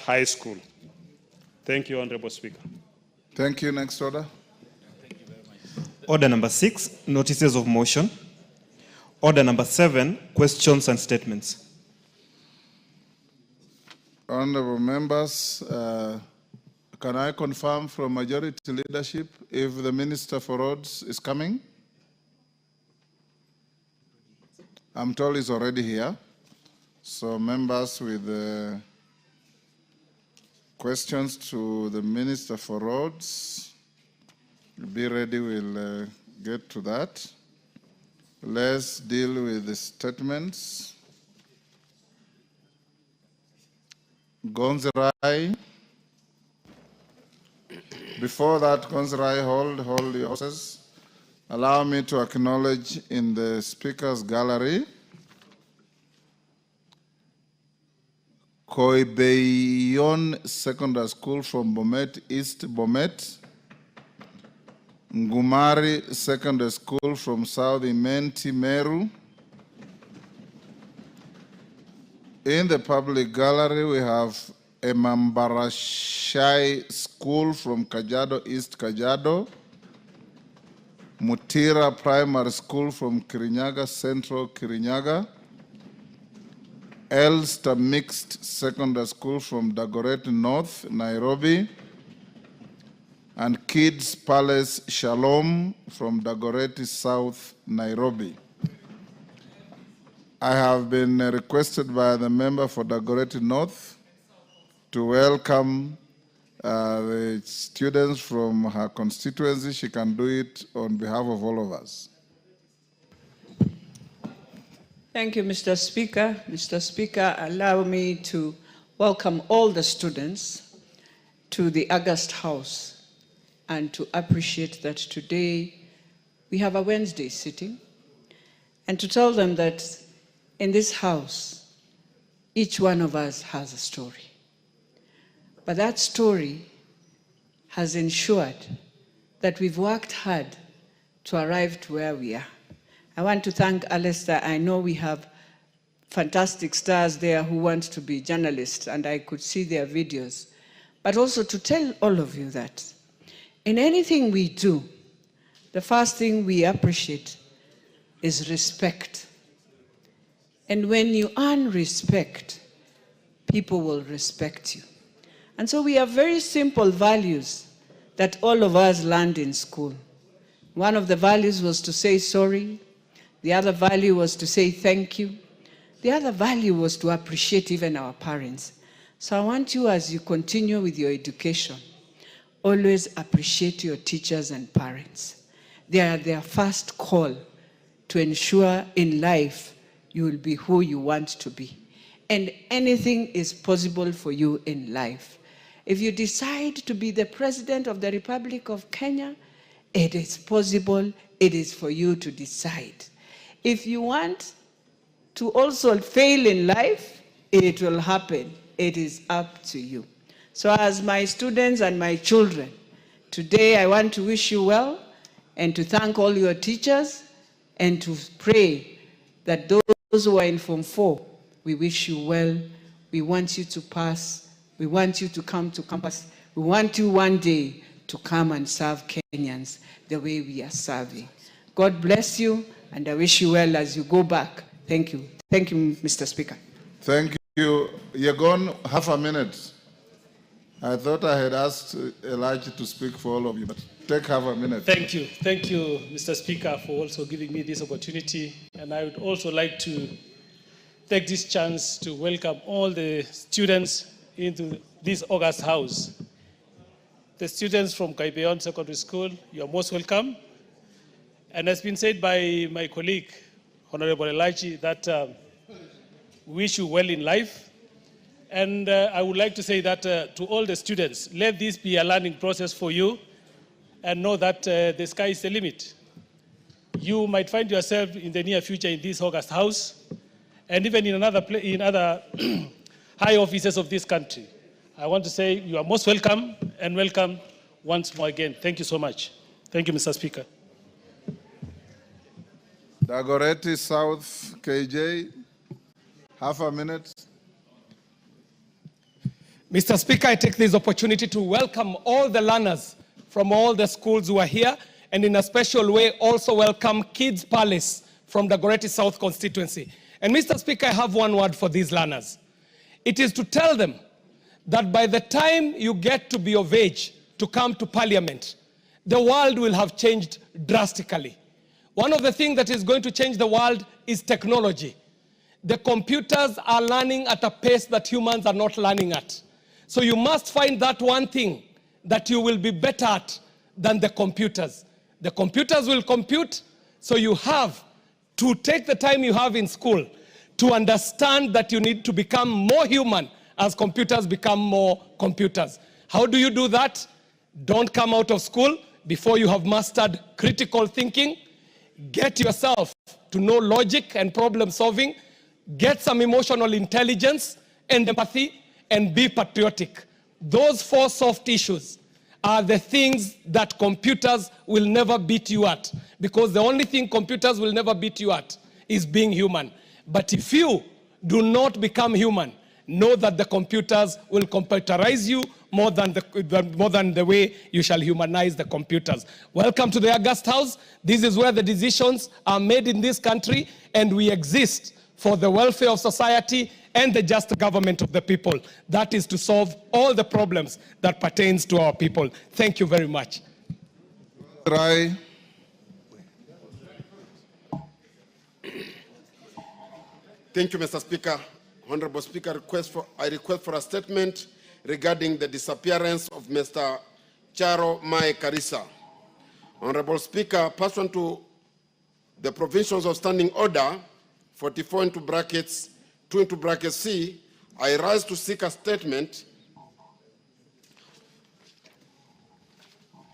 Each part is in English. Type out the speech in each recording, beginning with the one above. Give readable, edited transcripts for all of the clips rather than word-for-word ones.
High School. Thank you, Honorable Speaker. Thank you. Next order. Order number 6, notices of motion. Order number 7, questions and statements. Honorable members, can I confirm from majority leadership if the Minister for Roads is coming? I'm told he's already here. So members with questions to the Minister for Roads, be ready, we'll get to that. Let's deal with the statements. Gonzirai. Before that, Gonzirai, hold your horses. Allow me to acknowledge in the speaker's gallery Koibeyon Secondary School from Bomet, East Bomet. Ngumari Secondary School from South Imenti, Meru. In the public gallery, we have Emambarashai School from Kajiado, East Kajiado. Mutira Primary School from Kirinyaga, Central Kirinyaga. Elster Mixed Secondary School from Dagoretti North, Nairobi. And Kids Palace Shalom from Dagoretti South, Nairobi. I have been requested by the member for Dagoretti North to welcome the students from her constituency. She can do it on behalf of all of us. Thank you, Mr. Speaker. Mr. Speaker, allow me to welcome all the students to the August House and to appreciate that today we have a Wednesday sitting, and to tell them that in this house, each one of us has a story. But that story has ensured that we've worked hard to arrive to where we are. I want to thank Alistair. I know we have fantastic stars there who want to be journalists, and I could see their videos. But also to tell all of you that in anything we do, the first thing we appreciate is respect. And when you earn respect, people will respect you. And so we have very simple values that all of us learned in school. One of the values was to say sorry. The other value was to say thank you. The other value was to appreciate even our parents. So I want you, as you continue with your education, always appreciate your teachers and parents. They are their first call to ensure in life you will be who you want to be. And anything is possible for you in life. If you decide to be the President of the Republic of Kenya, it is possible. It is for you to decide. If you want to also fail in life, it will happen. It is up to you. So as my students and my children, today I want to wish you well and to thank all your teachers and to pray that those who are in Form 4, we wish you well. We want you to pass. We want you to come to campus. We want you one day to come and serve Kenyans the way we are serving. God bless you, and I wish you well as you go back. Thank you. Thank you, Mr. Speaker. Thank you. You're gone half a minute. I thought I had asked Elijah to speak for all of you, but take half a minute. Thank you. Thank you, Mr. Speaker, for also giving me this opportunity. And I would also like to take this chance to welcome all the students into this August House. The students from Koibeyon Secondary School, you are most welcome. And as been said by my colleague, Honorable Elijah, that we wish you well in life. And I would like to say that to all the students, let this be a learning process for you, and know that the sky is the limit. You might find yourself in the near future in this August House, and even in other high offices of this country. I want to say you are most welcome, and welcome once more again. Thank you so much. Thank you, Mr. Speaker. Dagoretti South, KJ, half a minute. Mr. Speaker, I take this opportunity to welcome all the learners from all the schools who are here, and in a special way also welcome Kids Palace from the Dagoretti South constituency. And Mr. Speaker, I have one word for these learners. It is to tell them that by the time you get to be of age to come to Parliament, the world will have changed drastically. One of the things that is going to change the world is technology. The computers are learning at a pace that humans are not learning at. So you must find that one thing that you will be better at than the computers. The computers will compute, so you have to take the time you have in school to understand that you need to become more human as computers become more computers. How do you do that? Don't come out of school before you have mastered critical thinking. Get yourself to know logic and problem solving. Get some emotional intelligence and empathy, and be patriotic. Those 4 soft issues are the things that computers will never beat you at, because the only thing computers will never beat you at is being human. But if you do not become human, know that the computers will computerize you more than the way you shall humanize the computers. Welcome to the August House. This is where the decisions are made in this country, and we exist for the welfare of society and the just government of the people. That is to solve all the problems that pertains to our people. Thank you very much. Thank you, Mr. Speaker. Honorable Speaker, I request for a statement regarding the disappearance of Mr. Charo Mae Karisa. Honorable Speaker, pursuant to the provisions of Standing Order 44 into brackets 2 into bracket C, I rise to seek a statement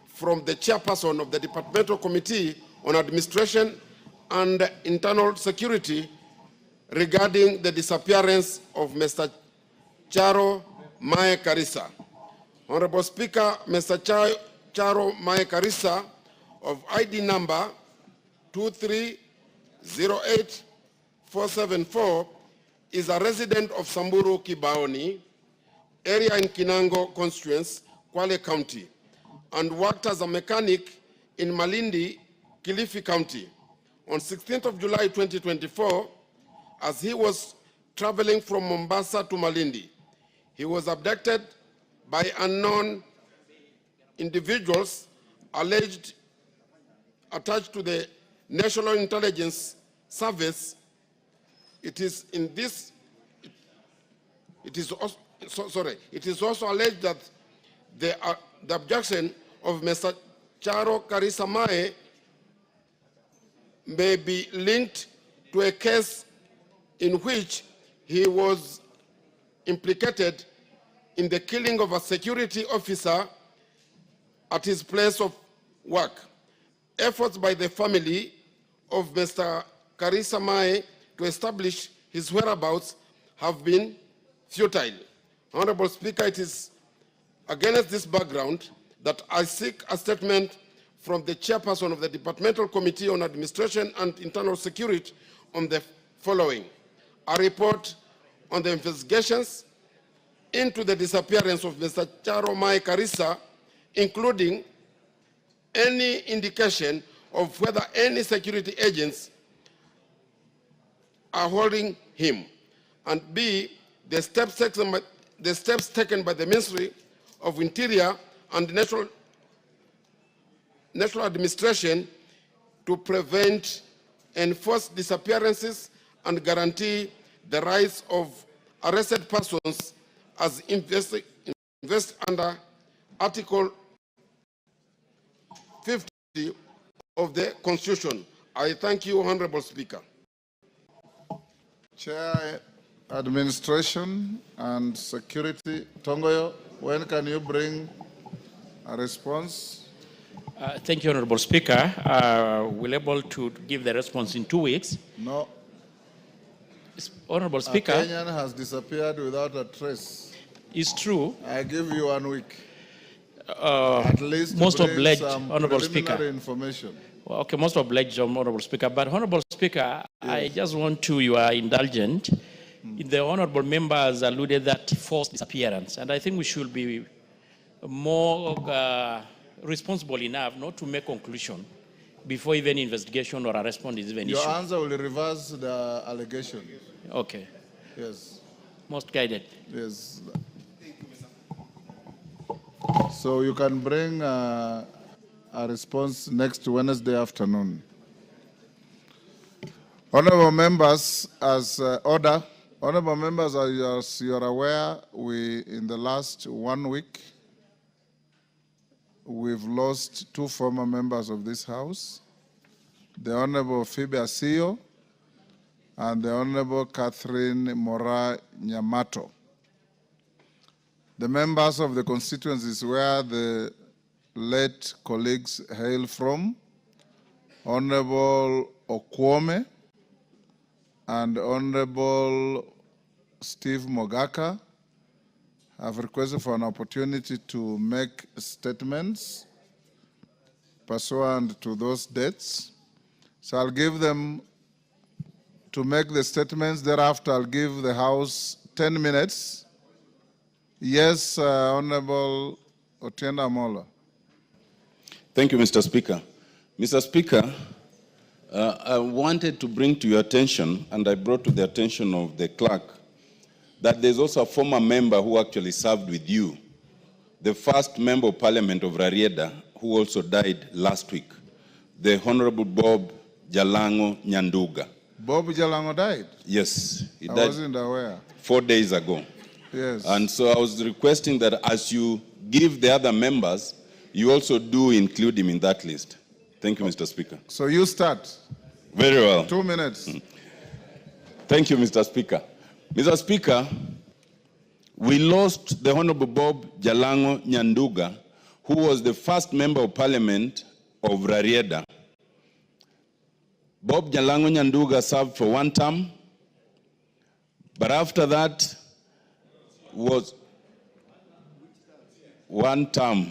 from the chairperson of the Departmental Committee on Administration and Internal Security regarding the disappearance of Mr. Charo Mae Karisa. Honorable Speaker, Mr. Charo Mae Karisa of ID number 2308474 is a resident of Samburu Kibaoni, area in Kinango constituency, Kwale County, and worked as a mechanic in Malindi, Kilifi County. On 16th of July 2024, as he was traveling from Mombasa to Malindi, he was abducted by unknown individuals alleged attached to the National Intelligence Service. It is also alleged that the abduction of Mr. Charo Karisa Mae may be linked to a case in which he was implicated in the killing of a security officer at his place of work. Efforts by the family of Mr. Karisa Mae to establish his whereabouts have been futile. Honorable Speaker, it is against this background that I seek a statement from the chairperson of the Departmental Committee on Administration and Internal Security on the following: a report on the investigations into the disappearance of Mr. Charo Mae Karisa, including any indication of whether any security agents are holding him, and B, the steps taken by the Ministry of Interior and National Administration to prevent enforced disappearances and guarantee the rights of arrested persons as invest under Article 50 of the Constitution. I thank you, Honorable Speaker. Chair, Administration and Security. Tongoyo, when can you bring a response? Thank you, Honorable Speaker. We're able to give the response in 2 weeks. No. Honorable Speaker. A Kenyan has disappeared without a trace. It's true. I give you 1 week. At least most bring obliged, some Honorable preliminary Speaker. Information. Well, okay, most obliged, Honorable Speaker. But Honorable Speaker, yes. I just want to, you are indulgent, The honorable members alluded that forced disappearance, and I think we should be more responsible enough not to make conclusion before even investigation or a response is even issued. Your answer will reverse the allegation. Okay. Yes. Most guided. Yes. So you can bring a response next Wednesday afternoon. Honorable members, as honorable members, as you are aware, in the last 1 week, we've lost 2 former members of this House, the Honorable Phoebe Asio and the Honorable Catherine Mora Nyamato. The members of the constituencies where the late colleagues hail from, Honorable Okwome and Honorable Steve Mogaka, have requested for an opportunity to make statements pursuant to those dates. So I'll give them to make the statements. Thereafter, I'll give the House 10 minutes. Yes, Honorable Otienda Mola. Thank you, Mr. Speaker. Mr. Speaker, I wanted to bring to your attention, and I brought to the attention of the clerk, that there's also a former member who actually served with you, the first member of parliament of Rarieda, who also died last week, the Honorable Bob Jalango Nyanduga. Bob Jalango died? Yes, he died. I wasn't aware. 4 days ago. Yes. And so I was requesting that as you give the other members, you also do include him in that list. Thank you, Mr. Speaker. So you start. Very well. 2 minutes. Thank you, Mr. Speaker. Mr. Speaker, we lost the Honorable Bob Jalango Nyanduga, who was the first member of parliament of Rarieda. Bob Jalango Nyanduga served for 1 term, but after that was 1 term.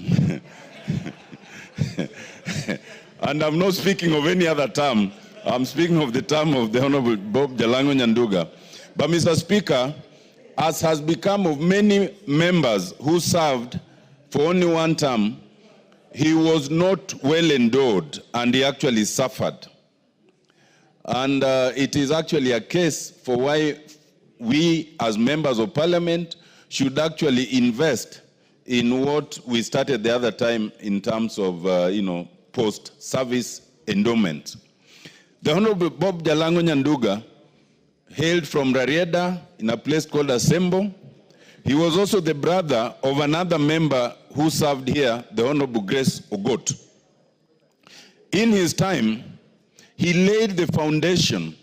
And I'm not speaking of any other term. I'm speaking of the term of the Honorable Bob Jalango Nyanduga. But Mr. Speaker, as has become of many members who served for only 1 term, he was not well endowed and he actually suffered. And it is actually a case for why we as members of parliament should actually invest in what we started the other time in terms of, post-service endowment. The Honorable Bob Jalango Nyanduga hailed from Rarieda in a place called Asembo. He was also the brother of another member who served here, the Honorable Grace Ogot. In his time, he laid the foundation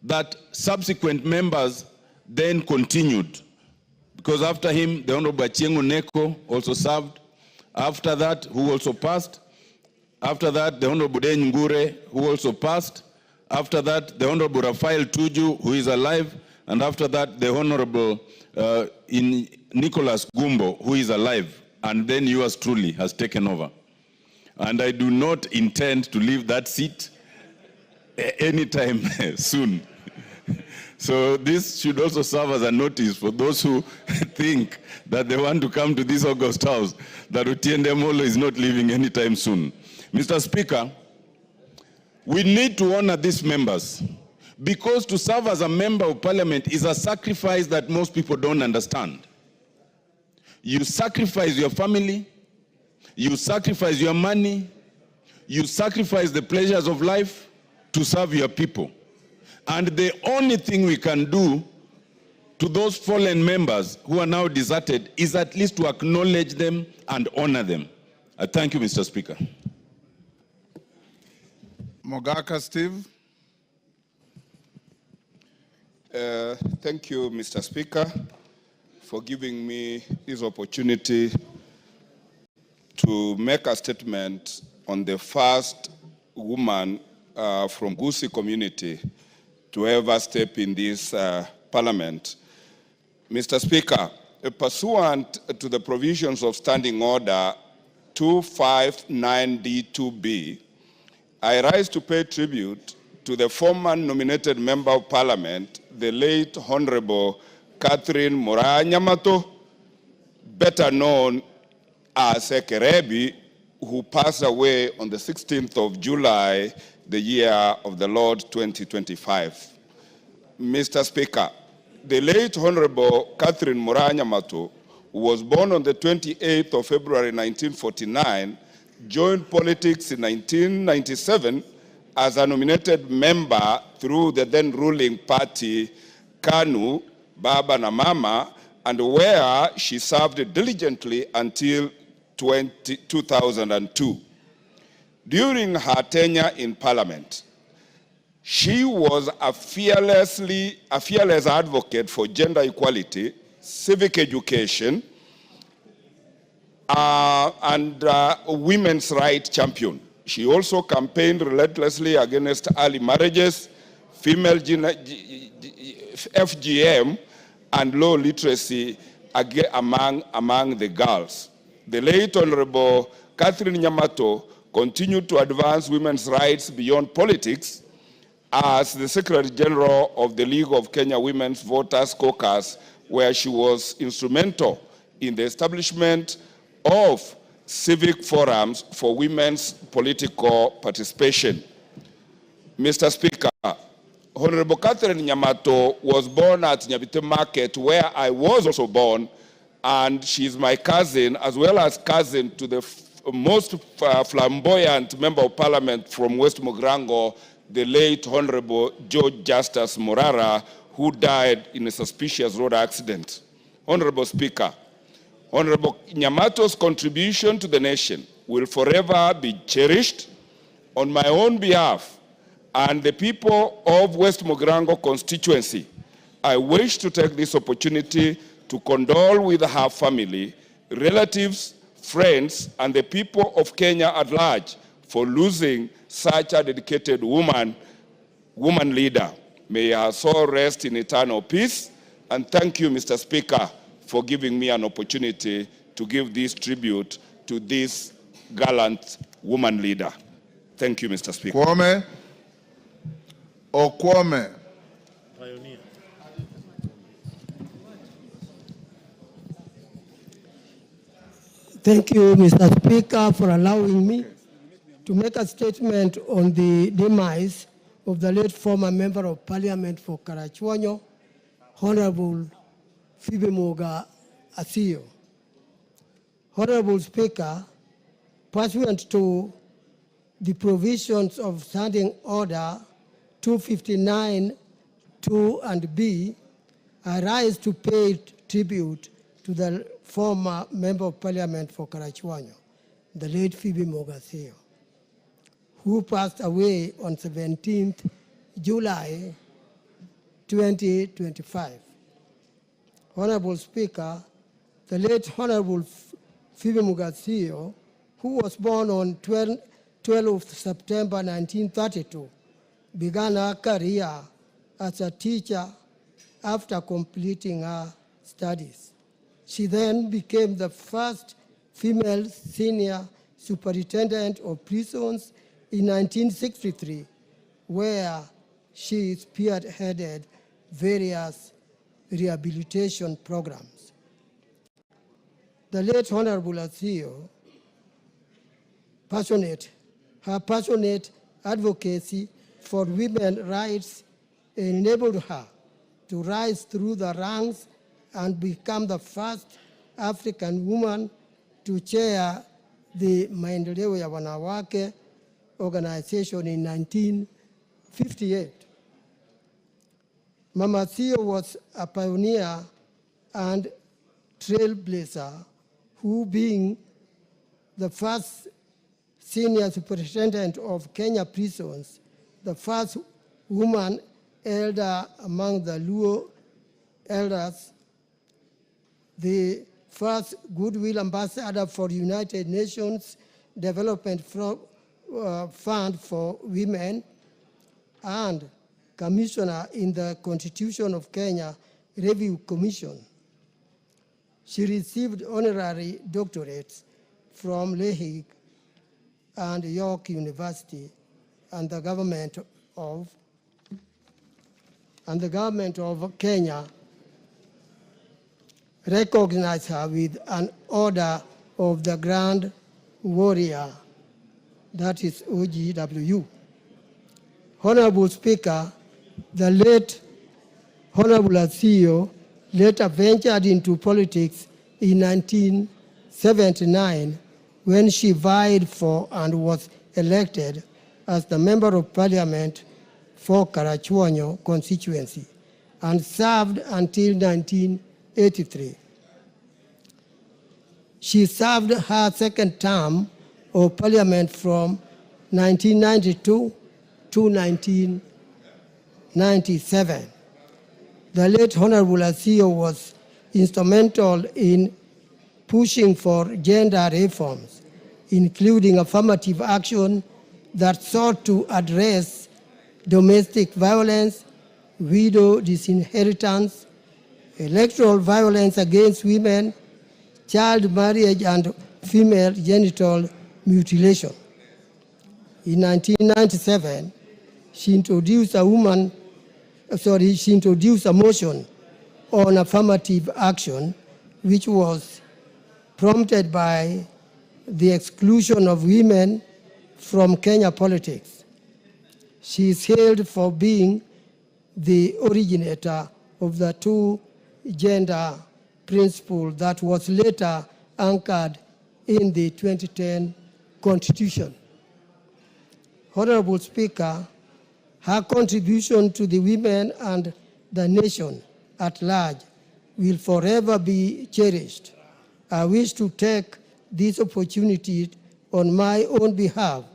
that subsequent members then continued. Because after him, the Honorable Achieng' Oneko also served. After that, who also passed. After that, the Honorable Den Ngure, who also passed. After that, the Honorable Raphael Tuju, who is alive. And after that, the Honorable Nicholas Gumbo, who is alive. And then yours truly has taken over. And I do not intend to leave that seat anytime soon. So this should also serve as a notice for those who think that they want to come to this August House, that Otiende Molo is not leaving anytime soon. Mr. Speaker, we need to honor these members, because to serve as a member of parliament is a sacrifice that most people don't understand. You sacrifice your family, you sacrifice your money, you sacrifice the pleasures of life to serve your people. And the only thing we can do to those fallen members who are now deserted is at least to acknowledge them and honor them. I thank you, Mr. Speaker. Mogaka Steve. Thank you, Mr. Speaker, for giving me this opportunity to make a statement on the first woman from Gusii community to ever step in this parliament. Mr. Speaker, pursuant to the provisions of Standing Order 259D2B, I rise to pay tribute to the former nominated Member of Parliament the late Honorable Catherine Nyamato, better known as Ekerebi, who passed away on the 16th of July, the year of the Lord 2025. Mr. Speaker, the late Honorable Catherine Nyamato, who was born on the 28th of February 1949, joined politics in 1997 as a nominated member through the then ruling party, KANU, Baba na Mama, and where she served diligently until 2002. During her tenure in Parliament, she was a fearless advocate for gender equality, civic education, and women's rights champion. She also campaigned relentlessly against early marriages, female FGM, and low literacy among the girls. The late Honorable Catherine Nyamato continued to advance women's rights beyond politics as the Secretary General of the League of Kenya Women's Voters Caucus, where she was instrumental in the establishment of civic forums for women's political participation. Mr. Speaker, Honorable Catherine Nyamato was born at Nyabite Market, where I was also born, and she's my cousin, as well as cousin to the most flamboyant member of parliament from West Mogrango, the late Honorable George Justus Morara, who died in a suspicious road accident. Honorable Speaker, Honorable Nyamato's contribution to the nation will forever be cherished. On my own behalf and the people of West Mogrango constituency, I wish to take this opportunity to condole with her family, relatives, friends, and the people of Kenya at large for losing such a dedicated woman leader. May her soul rest in eternal peace. And thank you, Mr. Speaker, for giving me an opportunity to give this tribute to this gallant woman leader. Thank you, Mr. Speaker. Kwame Okwame. Pioneer. Thank you, Mr. Speaker, for allowing me to make a statement on the demise of the late former Member of Parliament for Karachuonyo, Honorable Phoebe Moga Athio. Honorable Speaker, pursuant to the provisions of Standing Order 259 2 and B, I rise to pay tribute to the former Member of Parliament for Karachuonyo, the late Phoebe Moga Athio, who passed away on 17th July 2025. Honorable Speaker, the late Honorable Phoebe Moga Athio, who was born on 12th September 1932, began her career as a teacher after completing her studies. She then became the first female senior superintendent of prisons in 1963, where she spearheaded various rehabilitation programs. The late Honorable Athio, her passionate advocacy for women's rights enabled her to rise through the ranks and become the first African woman to chair the Maendeleo ya Wanawake organization in 1958. Mama Athio was a pioneer and trailblazer who, being the first senior superintendent of Kenya prisons, the first woman elder among the Luo elders, the first goodwill ambassador for United Nations Development Fund for Women, and commissioner in the Constitution of Kenya Review Commission. She received honorary doctorates from Lehi and York University and the government of and the government of Kenya recognized her with an order of the Grand Warrior, that is OGW. Honorable Speaker, the late Honorable Asio later ventured into politics in 1979 when she vied for and was elected as the Member of Parliament for Karachuonyo constituency and served until 1983. She served her second term of Parliament from 1992 to 1997. The late Honorable Asio was instrumental in pushing for gender reforms, including affirmative action that sought to address domestic violence, widow disinheritance, electoral violence against women, child marriage, and female genital mutilation. In 1997, she introduced a motion on affirmative action, which was prompted by the exclusion of women from Kenya politics. She is hailed for being the originator of the two-gender principle that was later anchored in the 2010 Constitution. Honorable Speaker, her contribution to the women and the nation at large will forever be cherished. I wish to take this opportunity on my own behalf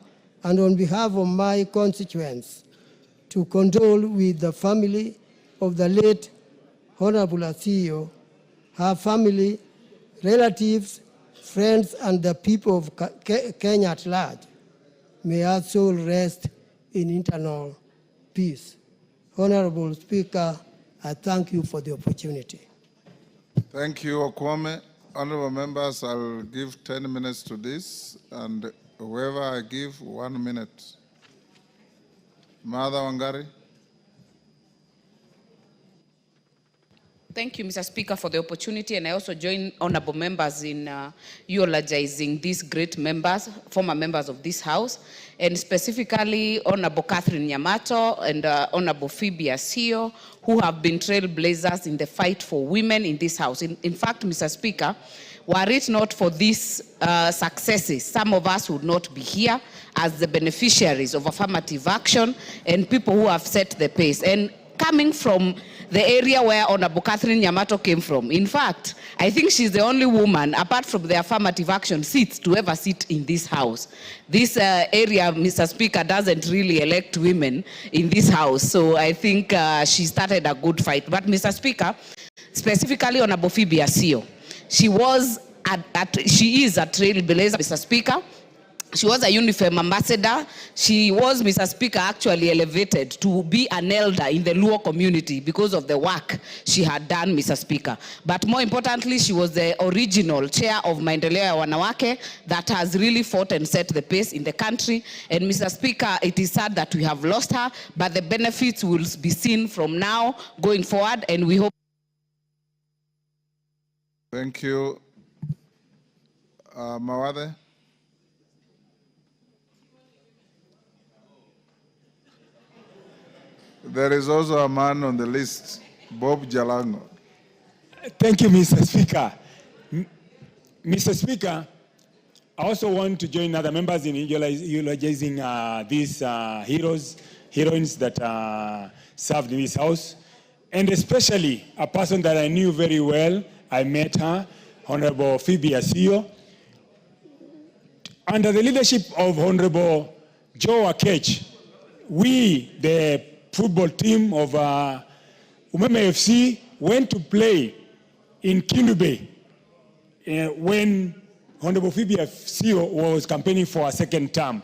and on behalf of my constituents to condole with the family of the late Honorable Asio, her family, relatives, friends, and the people of Kenya at large. May her soul rest in eternal peace. Honorable Speaker, I thank you for the opportunity. Thank you, Okwame. Honorable members, I'll give 10 minutes to this, and whoever I give, 1 minute. Mother Wangari. Thank you, Mr. Speaker, for the opportunity, and I also join honorable members in eulogizing these great members, former members of this House, and specifically Honorable Catherine Nyamato and Honorable Phoebe Asio, who have been trailblazers in the fight for women in this House. In fact, Mr. Speaker, were it not for these successes, some of us would not be here as the beneficiaries of affirmative action and people who have set the pace. And coming from the area where Honorable Catherine Nyamato came from, in fact, I think she's the only woman, apart from the affirmative action seats, to ever sit in this House. This area, Mr. Speaker, doesn't really elect women in this House, so I think she started a good fight. But Mr. Speaker, specifically Honorable Phoebe Asio, she is a trailblazer, Mr. Speaker. She was a uniform ambassador. She was, Mr. Speaker, actually elevated to be an elder in the Luo community because of the work she had done, Mr. Speaker. But more importantly, she was the original chair of Maendeleo ya Wanawake that has really fought and set the pace in the country. And Mr. Speaker, it is sad that we have lost her, but the benefits will be seen from now going forward, and we hope. Thank you. Mawade. There is also a man on the list, Bob Jalango. Thank you, Mr. Speaker. Mr. Speaker, I also want to join other members in eulogizing these heroines that served in this House, and especially a person that I knew very well. I met her, Honorable Phoebe Asio. Under the leadership of Honorable Joe Akech, we, the football team of Umeme FC, went to play in Kindube when Honorable Phoebe Asio was campaigning for a second term.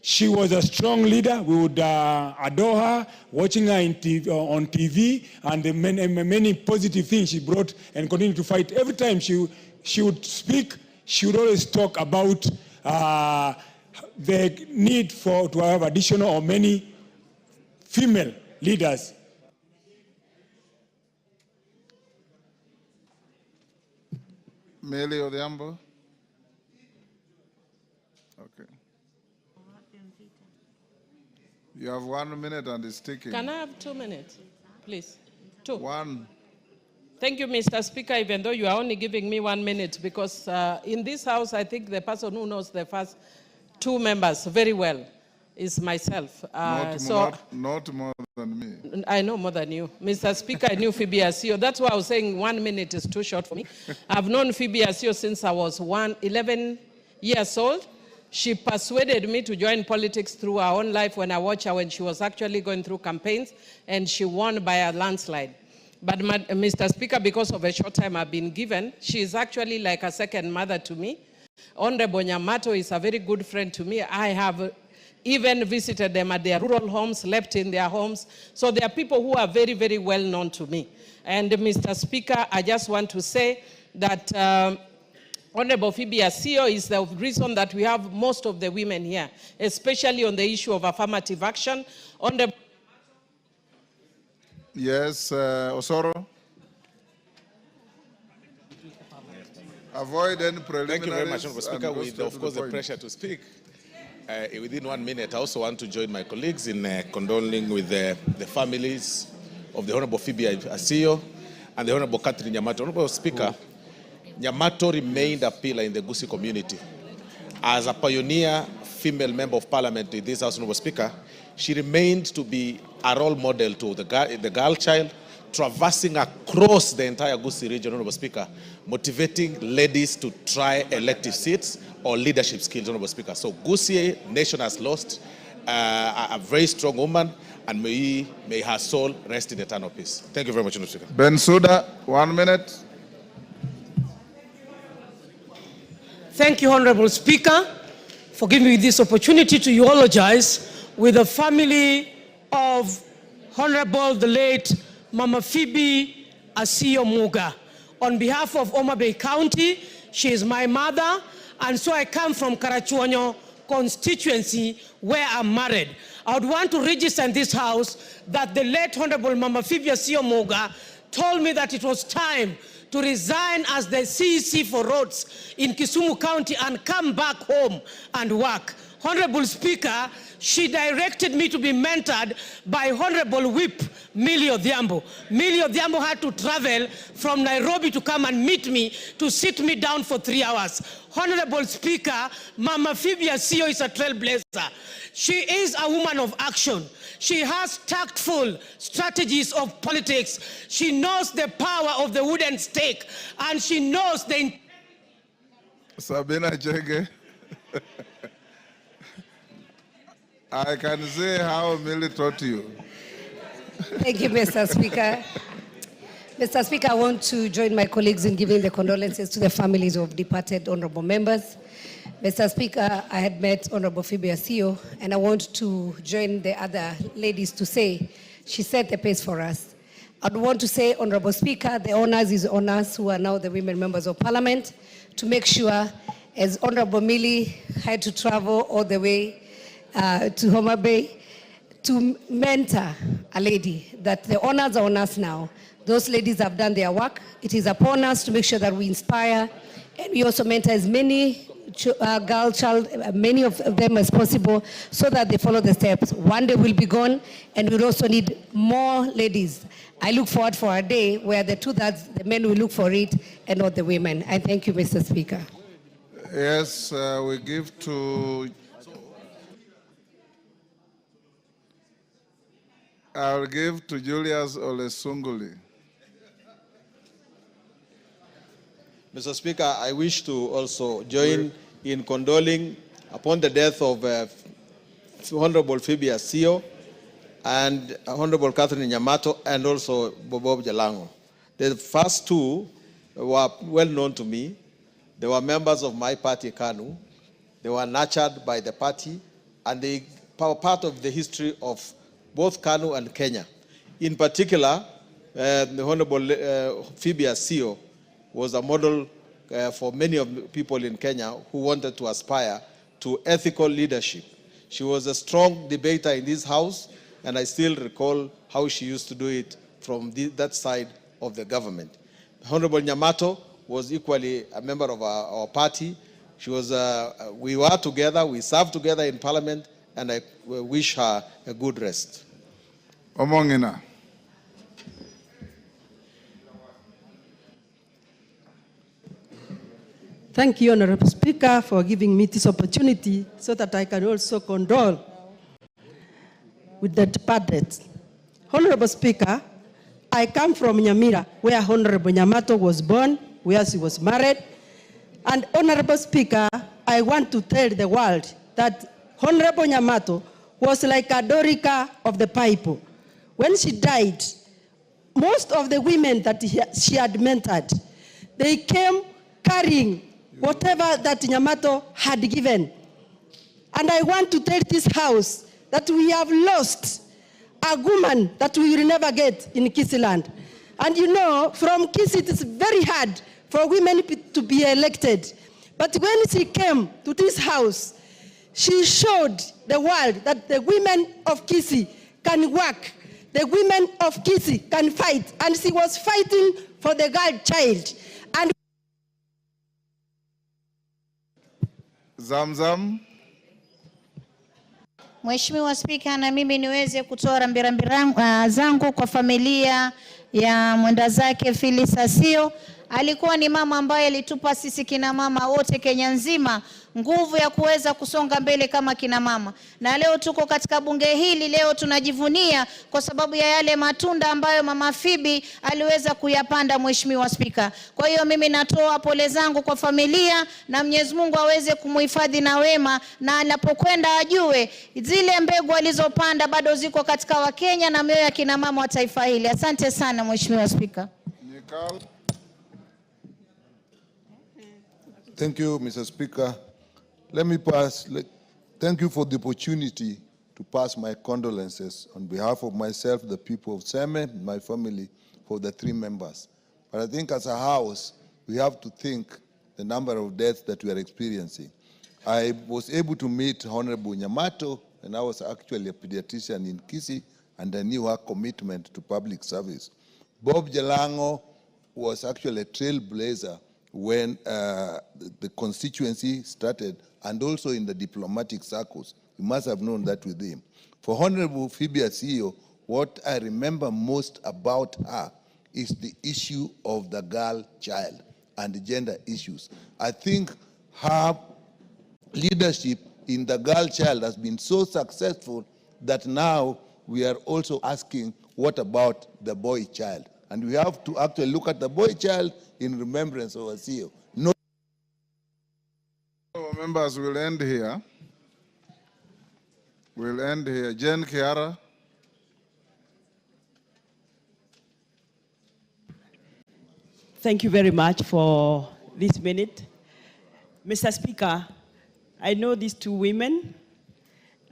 She was a strong leader. We would adore her, watching her on TV, and the many positive things she brought and continued to fight. Every time she would speak, she would always talk about the need to have additional or many female leaders. Meli Odhiambo? Okay. You have 1 minute and it's ticking. Can I have 2 minutes, please? 2. 1. Thank you, Mr. Speaker, even though you are only giving me 1 minute, because in this House, I think the person who knows the first 2 members very well is myself. Not more than me. I know more than you. Mr. Speaker, I knew Phoebe Asio. That's why I was saying 1 minute is too short for me. I've known Phoebe Asio since I was 11 years old. She persuaded me to join politics through her own life when I watched her when she was actually going through campaigns, and she won by a landslide. But Mr. Speaker, because of a short time I've been given, she is actually like a second mother to me. Honorable Nyamato is a very good friend to me. I have even visited them at their rural homes, slept in their homes. So there are people who are very, very well known to me. And Mr. Speaker, I just want to say that Honorable Phoebe Asio is the reason that we have most of the women here, especially on the issue of affirmative action. Yes, Osoro? Avoid any preliminaries. Thank you very much, Honorable Speaker. With, of course, the pressure to speak. Within 1 minute, I also want to join my colleagues in condoling with the families of the Honorable Phoebe Asio and the Honorable Catherine Nyamato. Honorable Speaker, Nyamato remained a pillar in the Gusii community. As a pioneer female member of parliament in this House, Honorable Speaker, she remained to be a role model to the girl child, traversing across the entire Gusii region, Honorable Speaker, motivating ladies to try elective seats or leadership skills, Honorable Speaker. So Gusii nation has lost a very strong woman, and may her soul rest in eternal peace. Thank you very much, Honorable Speaker. Bensouda, 1 minute. Thank you, Honorable Speaker, for giving me this opportunity to eulogize with the family of Honorable the late Mama Phoebe Asio Muga. On behalf of Homa Bay County, she is my mother, and so I come from Karachuonyo constituency where I'm married. I would want to register in this House that the late Honorable Mama Phoebe Asio Muga told me that it was time to resign as the CEC for roads in Kisumu County and come back home and work. Honorable Speaker, she directed me to be mentored by Honorable Whip Millie Odhiambo. Millie Odhiambo had to travel from Nairobi to come and meet me, to sit me down for 3 hours. Honorable Speaker, Mama Phoebe Asio is a trailblazer. She is a woman of action. She has tactful strategies of politics. She knows the power of the wooden stake, and she knows the... Sabina Chege. I can say how Millie taught you. Thank you, Mr. Speaker. Mr. Speaker, I want to join my colleagues in giving the condolences to the families of departed honorable members. Mr. Speaker, I had met Honorable Phoebe Asio, and I want to join the other ladies to say she set the pace for us. I'd want to say, Honorable Speaker, the honors is on us who are now the women members of parliament to make sure, as Honorable Millie had to travel all the way to Homa Bay to mentor a lady, that the honors are on us now. Those ladies have done their work. It is upon us to make sure that we inspire, and we also mentor as many many of them as possible, so that they follow the steps. One day we'll be gone, and we'll also need more ladies. I look forward for a day where the two-thirds, the men will look for it, and not the women. I thank you, Mr. Speaker. Yes, we give to... I'll give to Julius Olesunguli. Mr. Speaker, I wish to also join in condoling upon the death of Honorable Phoebe Asio and Honorable Catherine Nyamato, and also Bob Jalango. The first two were well known to me. They were members of my party, KANU. They were nurtured by the party, and they were part of the history of both KANU and Kenya. In particular, the Honorable Phoebe Asio was a model for many of the people in Kenya who wanted to aspire to ethical leadership. She was a strong debater in this house, and I still recall how she used to do it from that side of the government. Honorable Nyamato was equally a member of our party. She was, we were together, we served together in Parliament, and I wish her a good rest. Omongina. Thank you, Honorable Speaker, for giving me this opportunity so that I can also condole with the departed. Honorable Speaker, I come from Nyamira, where Honorable Nyamato was born, where she was married. And Honorable Speaker, I want to tell the world that Honorable Nyamato was like a Dorica of the Bible. When she died, most of the women that she had mentored, they came carrying whatever that Nyamato had given. And I want to tell this house that we have lost a woman that we will never get in Kisiland. And you know, from Kisi, it is very hard for women to be elected. But when she came to this house, she showed the world that the women of Kisi can work. The women of Kisi can fight. And she was fighting for the girl child. And Zamzam. Mheshimiwa Spika, na mimi niweze kutoa rambirambi zangu kwa familia ya mwenda zake Phyllis Asio. Alikuwa ni mama ambaye alitupa sisi kina mama wote Kenya nzima nguvu ya kuweza kusonga mbele kama kina mama. Na leo tuko katika bunge hili, leo tunajivunia kwa sababu ya yale matunda ambayo mama Phoebe aliweza kuyapanda, Mheshimiwa Spika. Kwa hiyo mimi natoa pole zangu kwa familia, na Mwenyezi Mungu aweze kumuhifadhi na wema, na anapokwenda ajue zile mbegu alizopanda bado ziko katika Wakenya na mioyo ya kina mama wa taifa hili. Asante sana Mheshimiwa Spika. Thank you, Mr. Speaker. Thank you for the opportunity to pass my condolences on behalf of myself, the people of Seme, my family, for the 3 members. But I think as a house, we have to think the number of deaths that we are experiencing. I was able to meet Honorable Nyamato, and I was actually a pediatrician in Kisi, and I knew her commitment to public service. Bob Jalango was actually a trailblazer when the constituency started, and also in the diplomatic circles. You must have known that with him. For Honorable Phoebe Asio, what I remember most about her is the issue of the girl child and the gender issues. I think her leadership in the girl child has been so successful that now we are also asking, what about the boy child? And we have to actually look at the boy child in remembrance of Asio. No. Members will end here. We'll end here. Jen Kiara. Thank you very much for this minute. Mr. Speaker, I know these 2 women.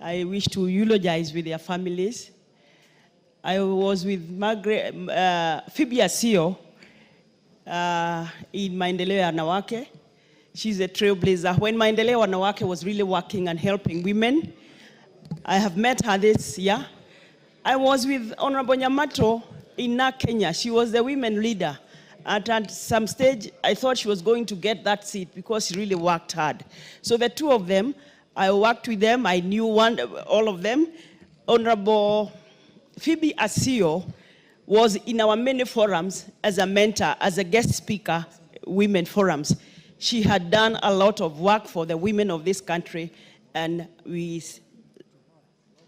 I wish to eulogize with their families. I was with Phoebe Asio in Maendeleo Wanawake. She's a trailblazer. When Maendeleo Wanawake was really working and helping women, I have met her this year. I was with Honorable Nyamato in Kenya. She was the women leader. At some stage, I thought she was going to get that seat because she really worked hard. So the 2 of them, I worked with them. I knew all of them. Honorable Phoebe Asio was in our many forums as a mentor, as a guest speaker, women forums. She had done a lot of work for the women of this country, and we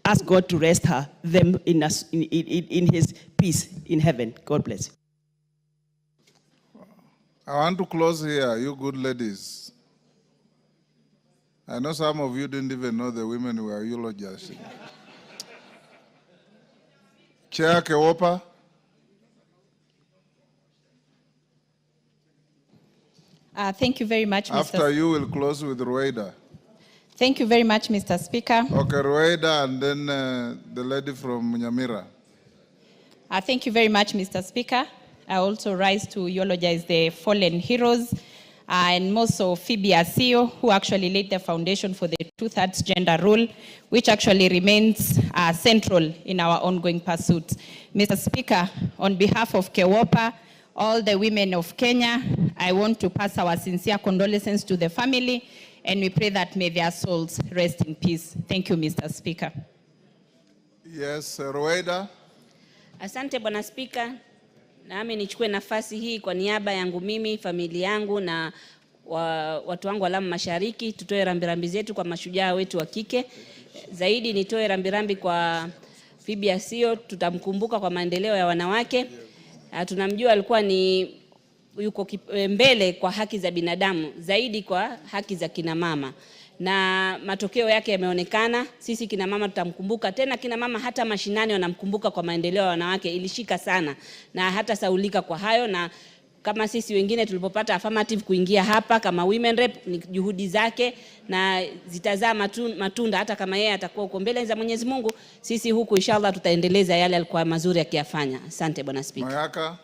ask God to rest them in his peace in heaven. God bless you. I want to close here, you good ladies. I know some of you didn't even know the women who were eulogizing. Chair Kewopa. Thank you very much, Mr. After you, will close with Rueda. Thank you very much, Mr. Speaker. Okay, Rueda, and then the lady from Nyamira. Thank you very much, Mr. Speaker. I also rise to eulogize the fallen heroes and also Phoebe Asio, who actually laid the foundation for the 2/3 gender rule, which actually remains central in our ongoing pursuit. Mr. Speaker, on behalf of Kewopa, all the women of Kenya, I want to pass our sincere condolences to the family, and we pray that may their souls rest in peace. Thank you, Mr. Speaker. Yes, Rweda. Asante Bwana Spika, nami nichukue nafasi hii kwa niaba yangu mimi, familia yangu na watu wangu wa Lamu Mashariki, tutoe rambirambi zetu kwa mashujaa wetu wa kike. Zaidi nitoe rambirambi kwa Phoebe Asio, tutamkumbuka kwa maendeleo ya wanawake. Tunamjua alikuwa ni yuko mbele kwa haki za binadamu, zaidi kwa haki za kina mama. Na matokeo yake yameonekana. Sisi kina mama tutamkumbuka tena, kina mama hata mashinani wanamkumbuka kwa maendeleo ya wanawake, ilishika sana na hata saulika kwa hayo. Na kama sisi wengine tulipopata affirmative kuingia hapa kama women rep, ni juhudi zake na zitazaa matunda. Hata kama yeye atakuwa uko mbele za Mwenyezi Mungu, sisi huku inshallah tutaendeleza yale alikuwa mazuri akiyafanya. Asante Bwana Speaker. Mayaka.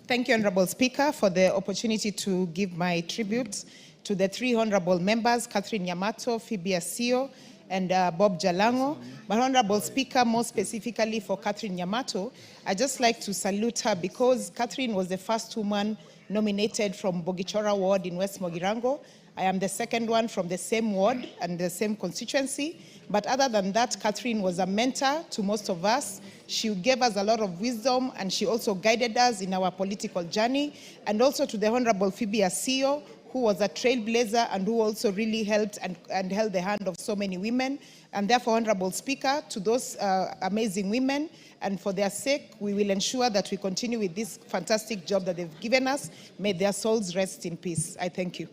Thank you, Honorable Speaker, for the opportunity to give my tribute to the three honorable members, Catherine Nyamato, Phoebe Asio, and Bob Jalango. But Honorable Speaker, more specifically for Catherine Nyamato, I'd just like to salute her because Catherine was the first woman nominated from Bogichora Ward in West Mogirango. I am the second one from the same ward and the same constituency. But other than that, Catherine was a mentor to most of us. She gave us a lot of wisdom, and she also guided us in our political journey. And also to the Honorable Phoebe Asio, who was a trailblazer and who also really helped and held the hand of so many women. And therefore, Honorable Speaker, to those amazing women, and for their sake, we will ensure that we continue with this fantastic job that they've given us. May their souls rest in peace. I thank you.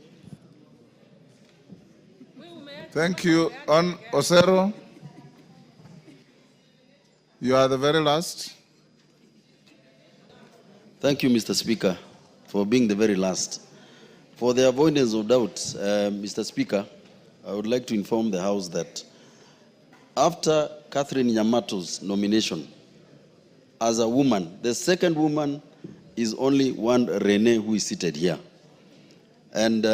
Thank you. On Osero, you are the very last. Thank you, Mr. Speaker, for being the very last. For the avoidance of doubt, Mr. Speaker, I would like to inform the House that after Catherine Nyamato's nomination as a woman, the second woman is only one Rene who is seated here. And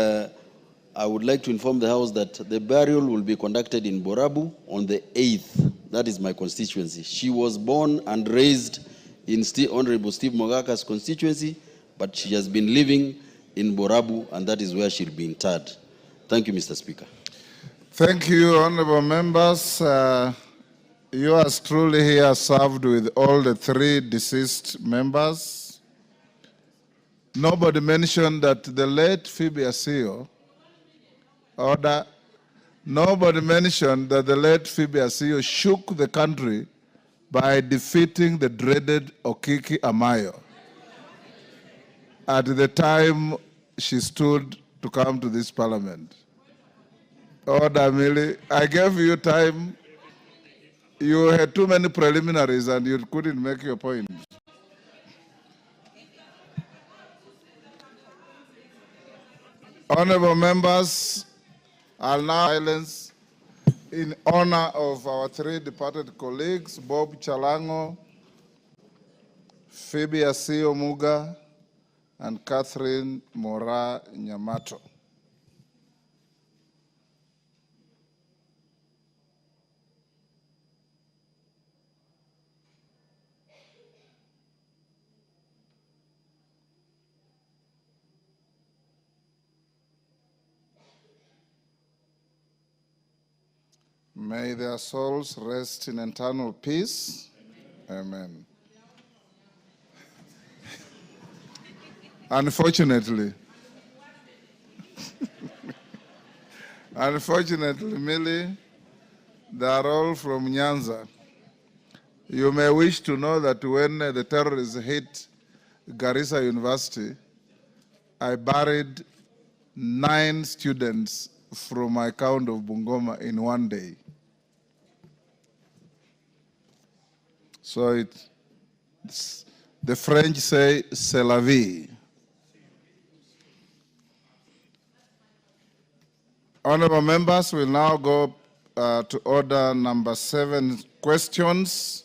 I would like to inform the House that the burial will be conducted in Borabu on the 8th. That is my constituency. She was born and raised in Honorable Steve Mogaka's constituency, but she has been living in Borabu, and that is where she'll be interred. Thank you, Mr. Speaker. Thank you, honorable members. Yours truly here served with all the three deceased members. Nobody mentioned that the late Phoebe Asio, nobody mentioned that the late Phoebe Asio shook the country by defeating the dreaded Okiki Amayo at the time she stood to come to this parliament. Order, Millie. I gave you time. You had too many preliminaries and you couldn't make your point. Honorable members, I'll now silence in honor of our three departed colleagues, Bob Jalango, Phoebe Asio Muga, and Catherine Mora Nyamato. May their souls rest in eternal peace. Amen. Unfortunately, Millie, they are all from Nyanza. You may wish to know that when the terrorists hit Garissa University, I buried 9 students from my count of Bungoma in one day. So the French say, c'est la vie. Honorable members, we'll now go to order number 7, questions.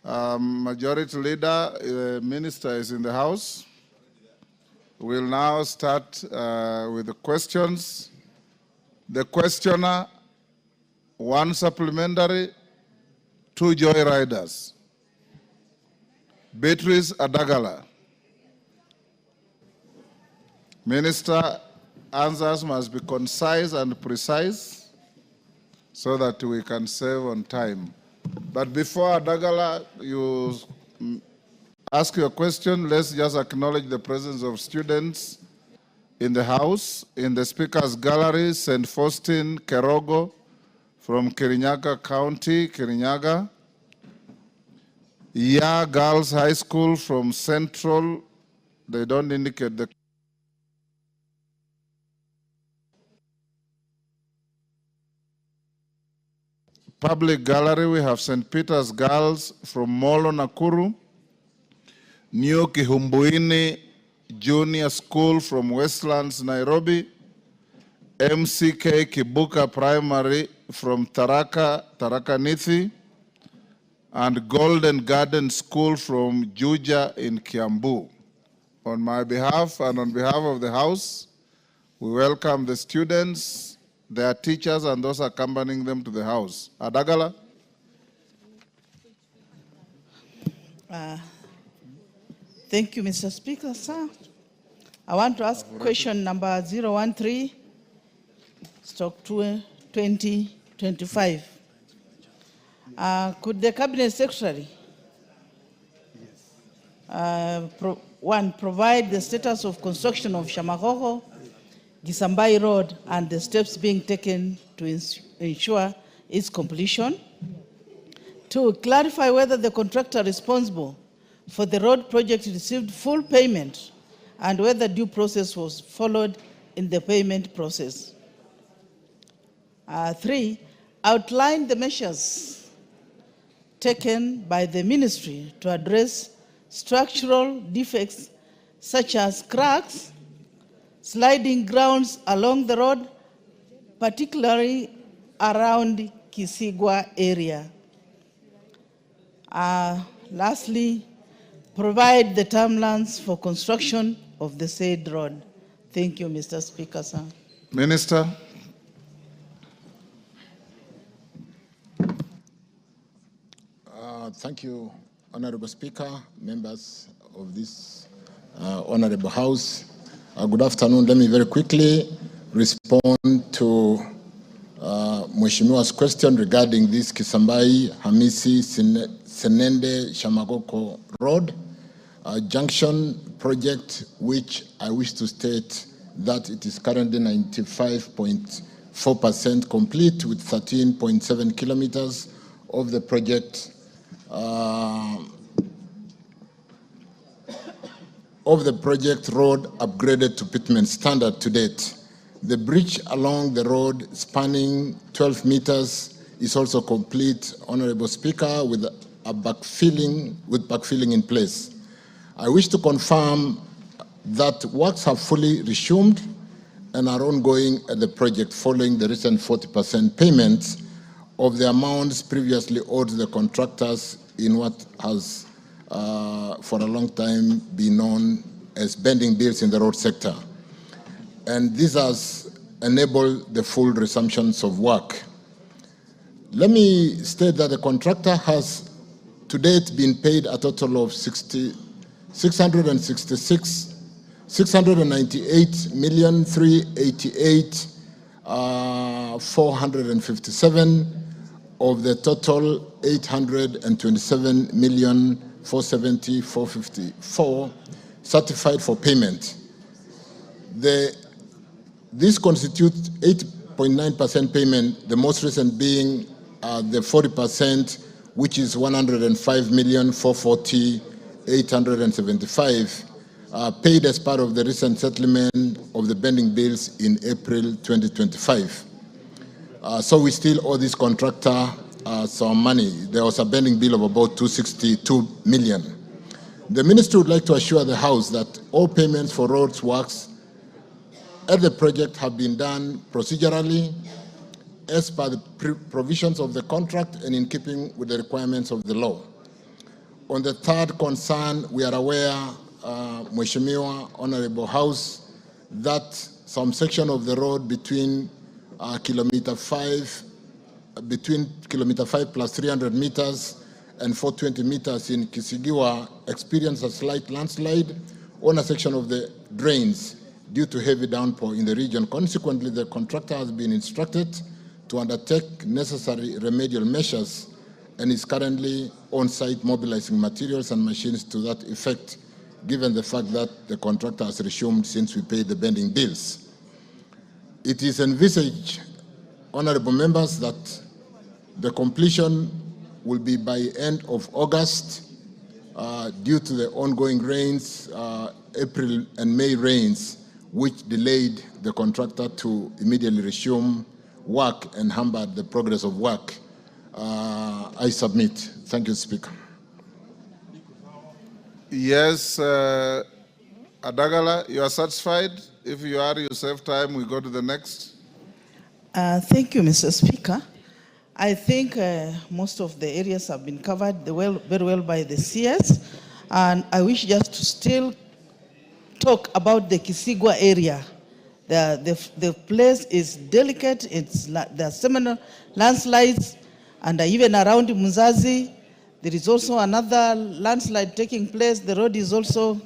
Majority Leader, the Minister is in the House. We'll now start with the questions. The questioner, 1 supplementary, 2 joyriders. Beatrice Adagala. Minister, answers must be concise and precise so that we can save on time. But before Adagala, you ask your question, let's just acknowledge the presence of students in the house. In the Speaker's Gallery, St. Faustin Kerogo from Kirinyaga County, Kirinyaga. Ya Girls High School from Central, they don't indicate the public gallery. We have St. Peter's Girls from Molo, Nakuru. New Kihumbuini Junior School from Westlands, Nairobi. MCK Kibuka Primary from Tharaka Nithi. And Golden Garden School from Juja in Kiambu. On my behalf and on behalf of the House, we welcome the students, their teachers, and those accompanying them to the House. Adagala. Thank you, Mr. Speaker, sir. I want to ask question number 013/2025. Could the Cabinet Secretary provide the status of construction of Shamahoho, Gisambai Road, and the steps being taken to ensure its completion? 2, clarify whether the contractor responsible for the road project received full payment and whether due process was followed in the payment process. 3, outline the measures taken by the ministry to address structural defects such as cracks, sliding grounds along the road, particularly around Kisigwa area. Lastly, provide the timelines for construction of the said road. Thank you, Mr. Speaker, sir. Minister. Thank you, Honorable Speaker, members of this Honorable House. Good afternoon. Let me very quickly respond to Mheshimiwa's question regarding this Kisambai Hamisi Senende Shamagoko Road junction project, which I wish to state that it is currently 95.4% complete with 13.7 kilometers of the project road upgraded to pavement standard to date. The bridge along the road spanning 12 meters is also complete, Honorable Speaker, with backfilling in place. I wish to confirm that works have fully resumed and are ongoing at the project following the recent 40% payments of the amounts previously owed to the contractors in what has for a long time been known as bending bills in the road sector. And this has enabled the full resumptions of work. Let me state that the contractor has to date been paid a total of 698,388,457 of the total 827,470,454 certified for payment. This constitutes 8.9% payment, the most recent being the 40%, which is 105,440,875, paid as part of the recent settlement of the pending bills in April 2025. So we still owe this contractor some money. There was a pending bill of about 262 million. The ministry would like to assure the House that all payments for roads works at the project have been done procedurally as per the provisions of the contract and in keeping with the requirements of the law. On the third concern, we are aware, Mheshimiwa, Honorable House, that some section of the road between kilometer 5 plus 300 meters and 420 meters in Kisigiwa experienced a slight landslide on a section of the drains due to heavy downpour in the region. Consequently, the contractor has been instructed to undertake necessary remedial measures and is currently on site mobilizing materials and machines to that effect, given the fact that the contractor has resumed since we paid the bending bills. It is envisaged, honorable members, that the completion will be by end of August due to the ongoing rains, April and May rains, which delayed the contractor to immediately resume work and hampered the progress of work. I submit. Thank you, Speaker. Yes, Adagala, you are satisfied? If you are, you save time, we go to the next. Thank you, Mr. Speaker. I think most of the areas have been covered very well by the CS, and I wish just to still talk about the Kisigwa area. The place is delicate. There are seminal landslides, and even around Muzazi, there is also another landslide taking place. The road is also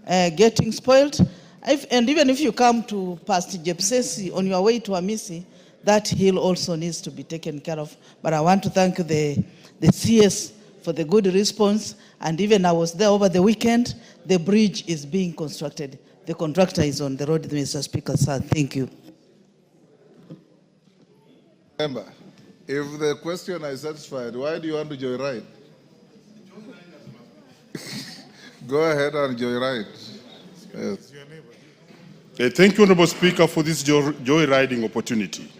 getting spoiled. And even if you come to past Jepsesi on your way to Amisi, that hill also needs to be taken care of. But I want to thank the CS for the good response. And even I was there over the weekend. The bridge is being constructed. The contractor is on the road, Mr. Speaker, sir. Thank you. Remember, if the questioner is satisfied, why do you want to joyride? Go ahead and joyride. Yes. Thank you, Honorable Speaker, for this joyriding opportunity.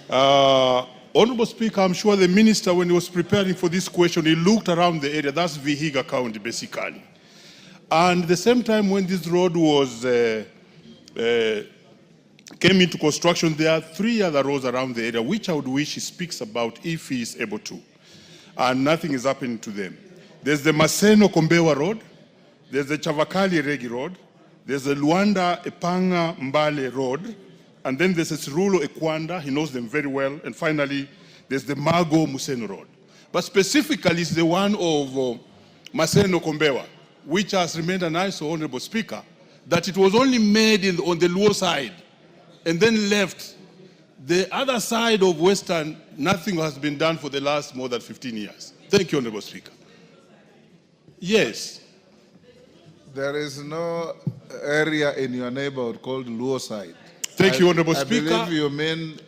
Honorable Speaker, I'm sure the minister, when he was preparing for this question, he looked around the area. That's Vihiga County, basically. And at the same time, when this road was came into construction, there are 3 other roads around the area, which I would wish he speaks about if he is able to. And nothing is happening to them. There's the Maseno Kombewa Road, there's the Chavakali Regi Road, there's the Luanda Epanga Mbale Road, and then there's the Sirulo Ekwanda, he knows them very well, and finally, there's the Mago Museno Road. But specifically, it's the one of Maseno Kombewa, which has remained an ISO, Honorable Speaker, that it was only made on the Luo side, and then left. The other side of Western, nothing has been done for the last more than 15 years. Thank you, Honorable Speaker. Yes. There is no area in your neighborhood called Luo side. Thank you, Honorable Speaker. I believe you mean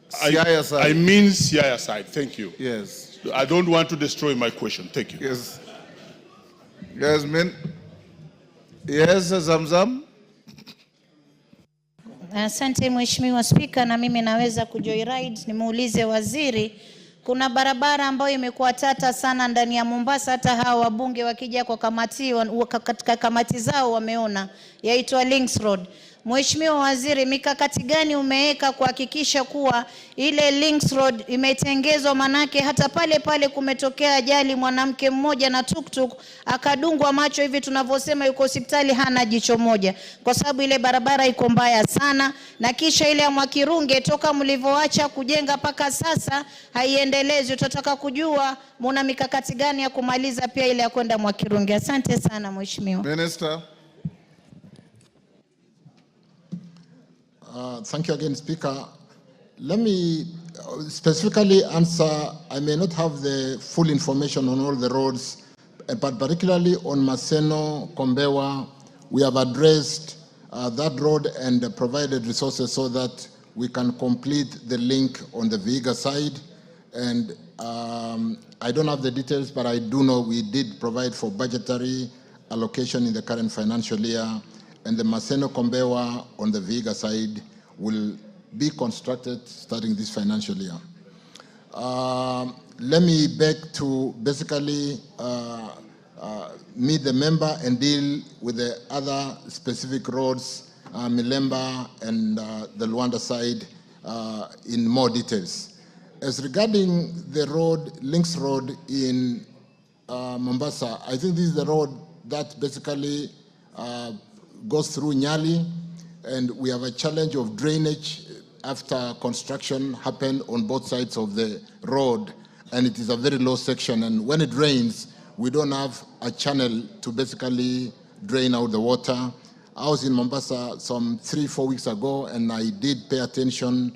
Siaya side. I mean Siaya side. Thank you. Yes. I don't want to destroy my question. Thank you. Yes. Yes, yes, Zamzam. Asante Mheshimiwa Spika, na mimi naweza kujoyride nimuulize waziri. Kuna barabara ambayo imekuwa tata sana ndani ya Mombasa, hata hawa wabunge wakija kwa kamati, katika kamati zao wameona, yaitwa Links Road. Mheshimiwa Waziri, mikakati gani umeweka kuhakikisha kuwa ile Links Road imetengezwa? Manake hata pale pale kumetokea ajali, mwanamke mmoja na tuktuk akadungwa macho, hivi tunavyosema yuko hospitali hana jicho moja, kwa sababu ile barabara iko mbaya sana. Na kisha ile ya Mwakirunge toka mlivyoacha kujenga paka sasa haiendelezi. Tutataka kujua muna mikakati gani ya kumaliza pia ile ya kwenda Mwakirunge. Asante sana Mheshimiwa. Minister. Thank you again, Speaker. Let me specifically answer. I may not have the full information on all the roads, but particularly on Maseno, Kombewa, we have addressed that road and provided resources so that we can complete the link on the Vihiga side. And I don't have the details, but I do know we did provide for budgetary allocation in the current financial year. And the Maseno Kombewa on the Vihiga side will be constructed starting this financial year. Let me beg to basically meet the member and deal with the other specific roads, Milemba and the Luanda side in more details. As regarding the road, Links Road in Mombasa, I think this is the road that basically goes through Nyali, and we have a challenge of drainage after construction happened on both sides of the road. and it is a very low section. And when it rains, we don't have a channel to basically drain out the water. I was in Mombasa some 3-4 weeks ago, and I did pay attention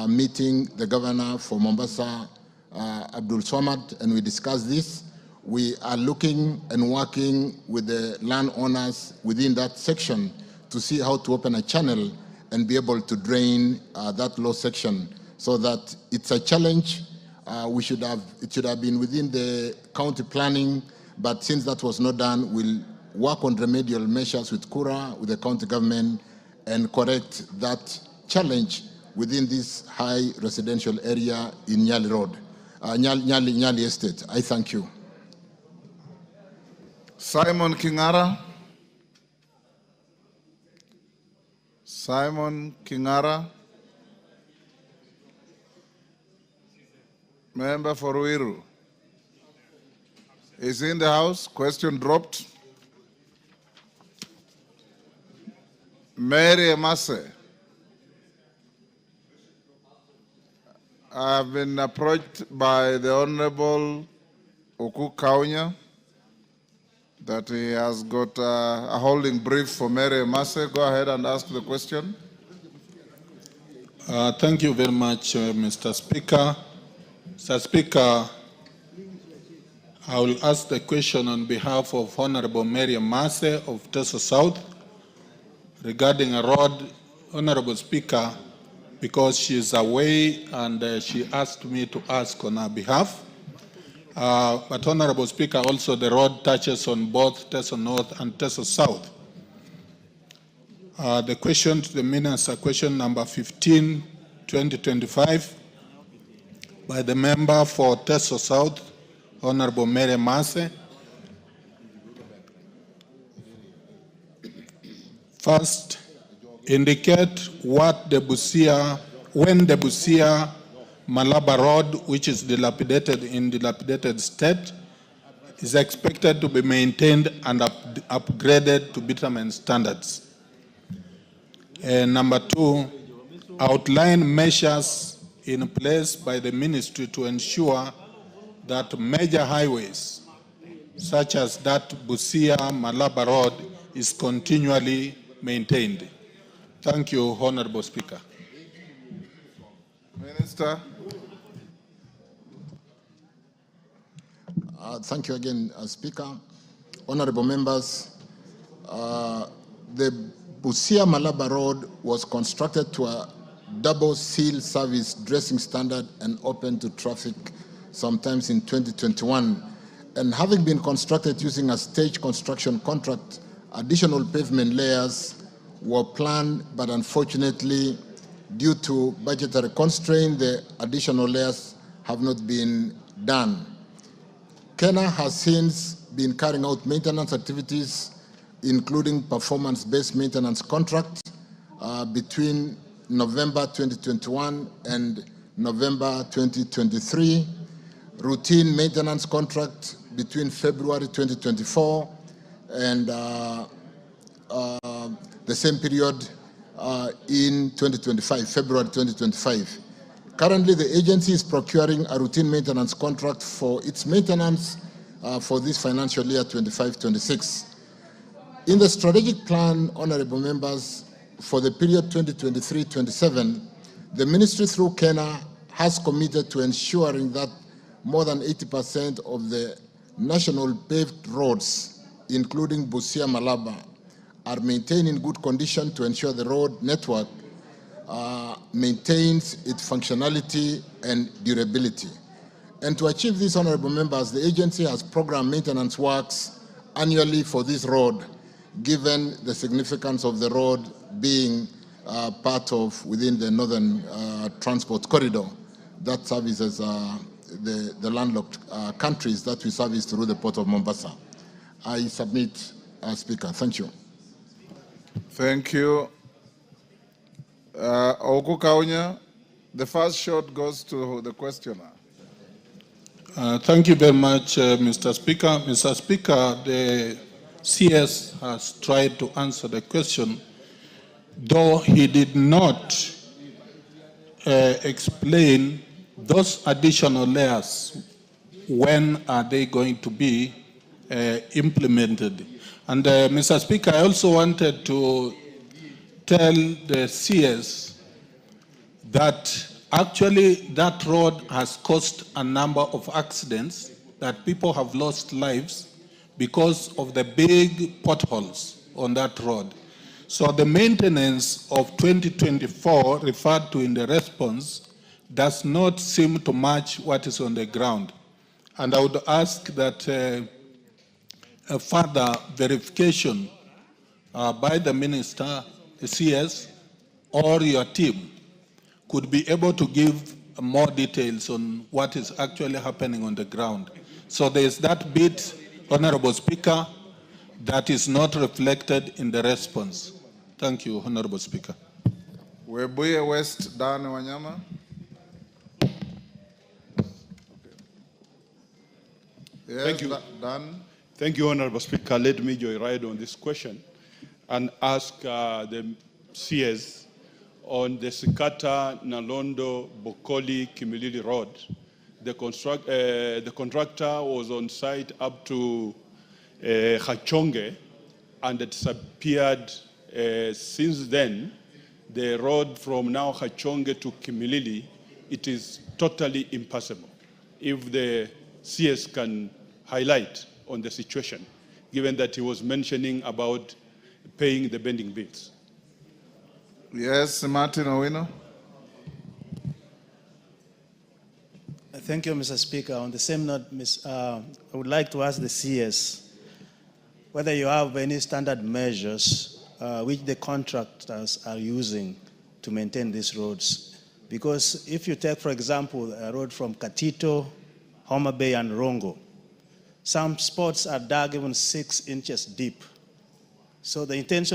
meeting the governor for Mombasa, Abdul Swamad, and we discussed this. We are looking and working with the landowners within that section to see how to open a channel and be able to drain that low section, so that it's a challenge. It should have been within the county planning, but since that was not done, we'll work on remedial measures with Kura, with the county government, and correct that challenge within this high residential area in Nyali Road, Nyali Estate. I thank you. Simon Kingara. Simon Kingara. Member for Uhuru. Is he in the house? Question dropped. Mary Emase. I have been approached by the Honorable Okukaunya that he has got a holding brief for Mary Emase. Go ahead and ask the question. Thank you very much, Mr. Speaker. Mr. Speaker, I will ask the question on behalf of Honorable Mary Emase of Teso South regarding a road. Honorable Speaker, because she is away and she asked me to ask on her behalf. But Honorable Speaker, also the road touches on both Teso North and Teso South. The question to the minister, question number 15, 2025, by the member for Teso South, Honorable Mary Emase. First, indicate what the Busia, when the Busia Malaba Road, which is dilapidated in dilapidated state, is expected to be maintained and upgraded to bitumen standards. And number two, outline measures in place by the ministry to ensure that major highways, such as that Busia Malaba Road, is continually maintained. Thank you, Honorable Speaker. Minister. Thank you again, Speaker. Honorable members, the Busia Malaba Road was constructed to a double seal service dressing standard and open to traffic sometimes in 2021. And having been constructed using a stage construction contract, additional pavement layers were planned, but unfortunately, due to budgetary constraint, the additional layers have not been done. Kenya has since been carrying out maintenance activities, including performance-based maintenance contracts between November 2021 and November 2023, routine maintenance contract between February 2024 and the same period in 2025, February 2025. Currently, the agency is procuring a routine maintenance contract for its maintenance for this financial year 25-26. In the strategic plan, honorable members, for the period 2023-27, the ministry through Kenya has committed to ensuring that more than 80% of the national paved roads, including Busia Malaba, are maintained in good condition to ensure the road network maintains its functionality and durability. And to achieve this, honorable members, the agency has programmed maintenance works annually for this road, given the significance of the road being part of within the northern transport corridor that services the landlocked countries that we service through the port of Mombasa. I submit, Speaker. Thank you. Thank you. Okukaunya, the first shot goes to the questioner. Thank you very much, Mr. Speaker. Mr. Speaker, the CS has tried to answer the question, though he did not explain those additional layers, when are they going to be implemented? And Mr. Speaker, I also wanted to tell the CS that actually that road has caused a number of accidents, that people have lost lives because of the big potholes on that road. So the maintenance of 2024 referred to in the response does not seem to match what is on the ground. And I would ask that a further verification by the minister, the CS, or your team could be able to give more details on what is actually happening on the ground. So there is that bit, Honorable Speaker, that is not reflected in the response. Thank you, Honorable Speaker. Webuye West, Dan Wanyama. Yes, Thank you. Dan. Thank you, Honorable Speaker. Let me joyride on this question and ask the CS on the Sikata, Nalondo, Bokoli, Kimilili Road. The contractor was on site up to Hachonge and it disappeared. Since then, the road from now Hachonge to Kimilili, it is totally impassable. If the CS can highlight on the situation, given that he was mentioning about paying the bending bills. Yes, Martin Owino. Thank you, Mr. Speaker. On the same note, I would like to ask the CS whether you have any standard measures which the contractors are using to maintain these roads. Because if you take, for example, a road from Katito, Homa Bay, and Rongo, some spots are dug even 6 inches deep. So the intention